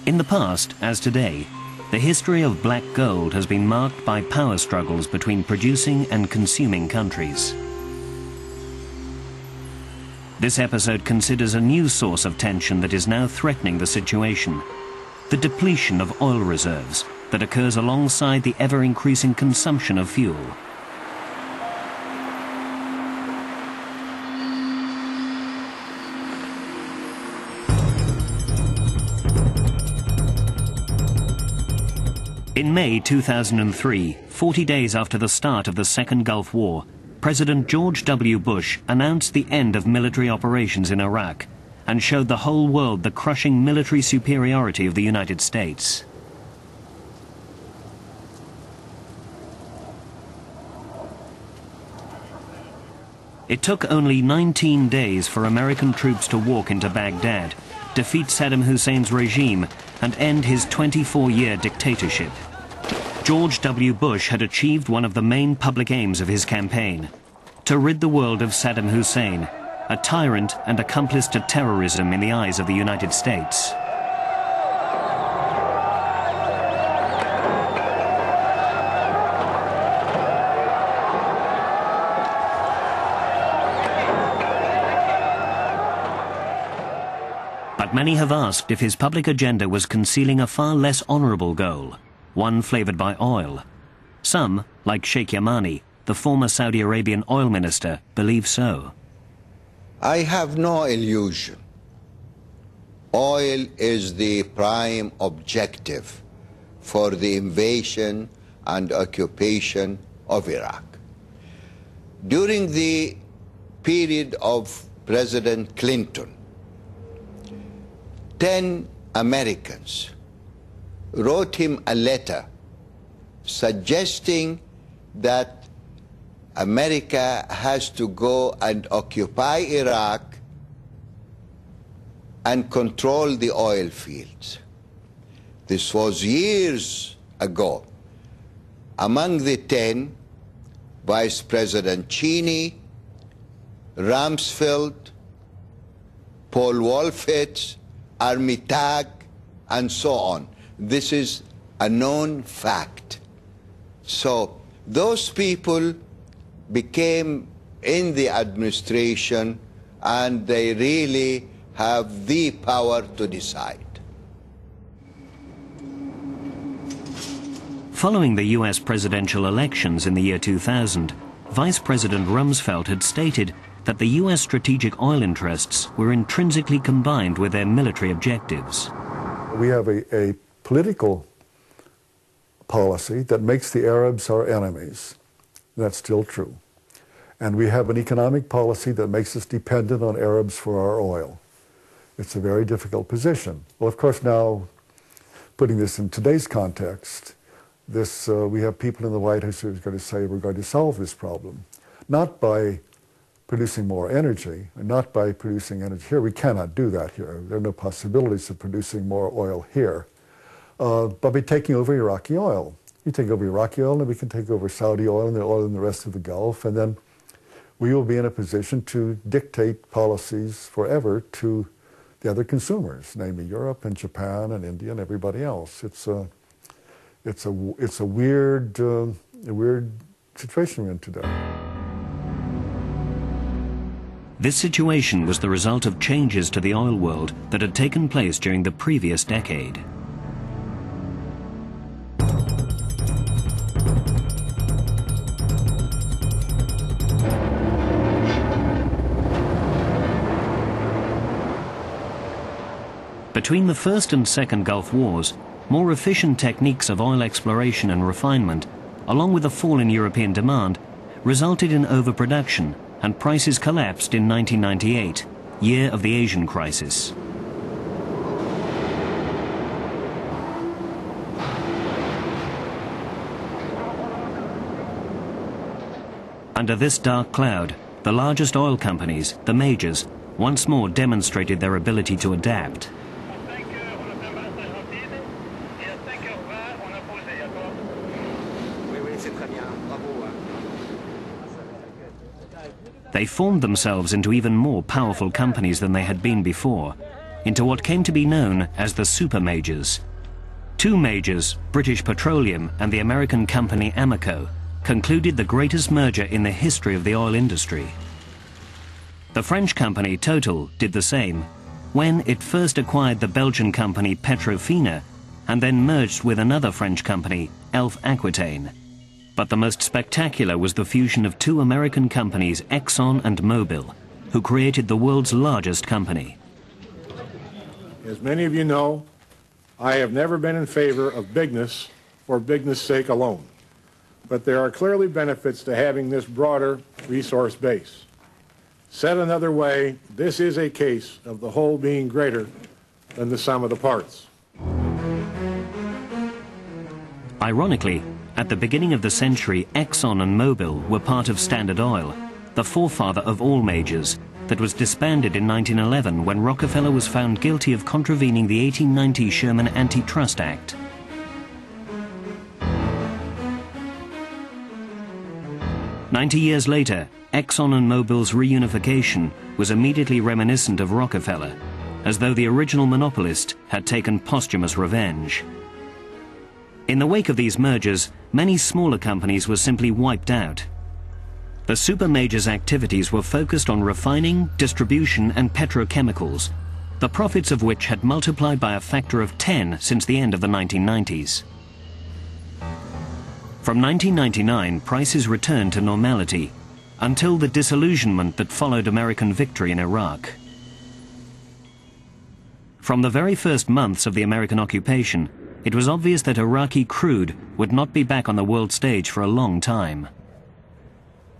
In the past, as today, the history of black gold has been marked by power struggles between producing and consuming countries. This episode considers a new source of tension that is now threatening the situation: the depletion of oil reserves that occurs alongside the ever-increasing consumption of fuel. In May 2003, 40 days after the start of the Second Gulf War, President George W. Bush announced the end of military operations in Iraq and showed the whole world the crushing military superiority of the United States. It took only 19 days for American troops to walk into Baghdad, defeat Saddam Hussein's regime, and end his 24-year dictatorship. George W. Bush had achieved one of the main public aims of his campaign: to rid the world of Saddam Hussein, a tyrant and accomplice to terrorism in the eyes of the United States. But many have asked if his public agenda was concealing a far less honorable goal, one flavored by oil. Some, like Sheikh Yamani, the former Saudi Arabian oil minister, believe so. I have no illusion. Oil is the prime objective for the invasion and occupation of Iraq. During the period of President Clinton, 10 Americans wrote him a letter suggesting that America has to go and occupy Iraq and control the oil fields. This was years ago. Among the 10, Vice President Cheney, Rumsfeld, Paul Wolfowitz, Armitage, and so on. This is a known fact. So those people became in the administration, and they really have the power to decide. Following the US presidential elections in the year 2000, Vice President Rumsfeld had stated that the US strategic oil interests were intrinsically combined with their military objectives. We have a political policy that makes the Arabs our enemies. That's still true. And we have an economic policy that makes us dependent on Arabs for our oil. It's a very difficult position. Well, of course, now, putting this in today's context, we have people in the White House who are going to say we're going to solve this problem, not by producing more energy, and not by producing energy here. We cannot do that here. There are no possibilities of producing more oil here, but by taking over Iraqi oil. You take over Iraqi oil, and we can take over Saudi oil and the oil in the rest of the Gulf, and then we will be in a position to dictate policies forever to the other consumers, namely Europe and Japan and India and everybody else. It's a weird situation we're in today. This situation was the result of changes to the oil world that had taken place during the previous decade. Between the First and Second Gulf Wars, more efficient techniques of oil exploration and refinement, along with a fall in European demand, resulted in overproduction, and prices collapsed in 1998, year of the Asian crisis. Under this dark cloud, the largest oil companies, the majors, once more demonstrated their ability to adapt. They formed themselves into even more powerful companies than they had been before, into what came to be known as the super majors. Two majors, British Petroleum and the American company Amoco, concluded the greatest merger in the history of the oil industry. The French company Total did the same when it first acquired the Belgian company Petrofina and then merged with another French company, Elf Aquitaine. But the most spectacular was the fusion of two American companies, Exxon and Mobil, who created the world's largest company. As many of you know, I have never been in favor of bigness for bigness' sake alone. But there are clearly benefits to having this broader resource base. Said another way, this is a case of the whole being greater than the sum of the parts. Ironically, at the beginning of the century, Exxon and Mobil were part of Standard Oil, the forefather of all majors, that was disbanded in 1911 when Rockefeller was found guilty of contravening the 1890 Sherman Antitrust Act. "90 years later, Exxon and Mobil's reunification was immediately reminiscent of Rockefeller, as though the original monopolist had taken posthumous revenge. In the wake of these mergers, many smaller companies were simply wiped out. The super majors' activities were focused on refining, distribution and petrochemicals, the profits of which had multiplied by a factor of 10 since the end of the 1990s. From 1999, prices returned to normality, until the disillusionment that followed American victory in Iraq. From the very first months of the American occupation, it was obvious that Iraqi crude would not be back on the world stage for a long time.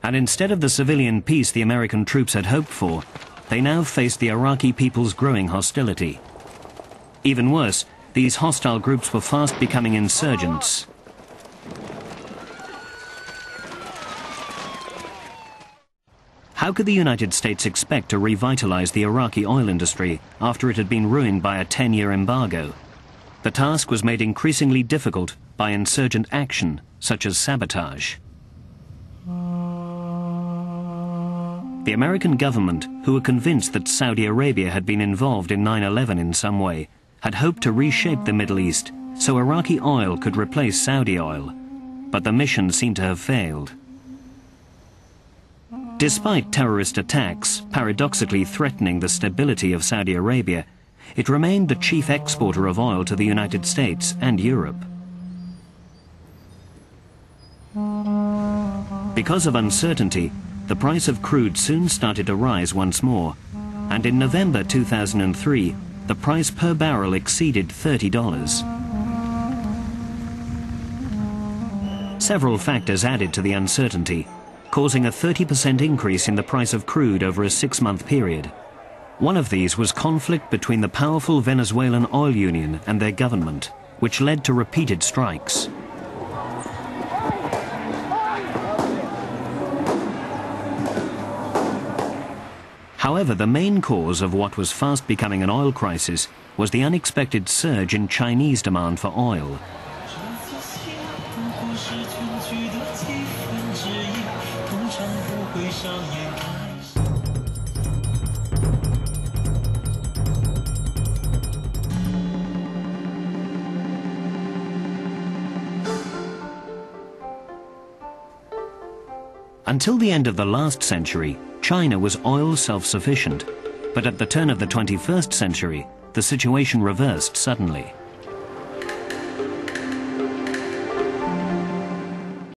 And instead of the civilian peace the American troops had hoped for, they now faced the Iraqi people's growing hostility. Even worse, these hostile groups were fast becoming insurgents. How could the United States expect to revitalize the Iraqi oil industry after it had been ruined by a 10-year embargo? The task was made increasingly difficult by insurgent action, such as sabotage. The American government, who were convinced that Saudi Arabia had been involved in 9/11 in some way, had hoped to reshape the Middle East so Iraqi oil could replace Saudi oil. But the mission seemed to have failed. Despite terrorist attacks paradoxically threatening the stability of Saudi Arabia, it remained the chief exporter of oil to the United States and Europe. Because of uncertainty, the price of crude soon started to rise once more, and in November 2003, the price per barrel exceeded $30. Several factors added to the uncertainty, causing a 30% increase in the price of crude over a 6-month period. One of these was conflict between the powerful Venezuelan oil union and their government, which led to repeated strikes. However, the main cause of what was fast becoming an oil crisis was the unexpected surge in Chinese demand for oil. Until the end of the last century, China was oil self-sufficient, but at the turn of the 21st century, the situation reversed suddenly.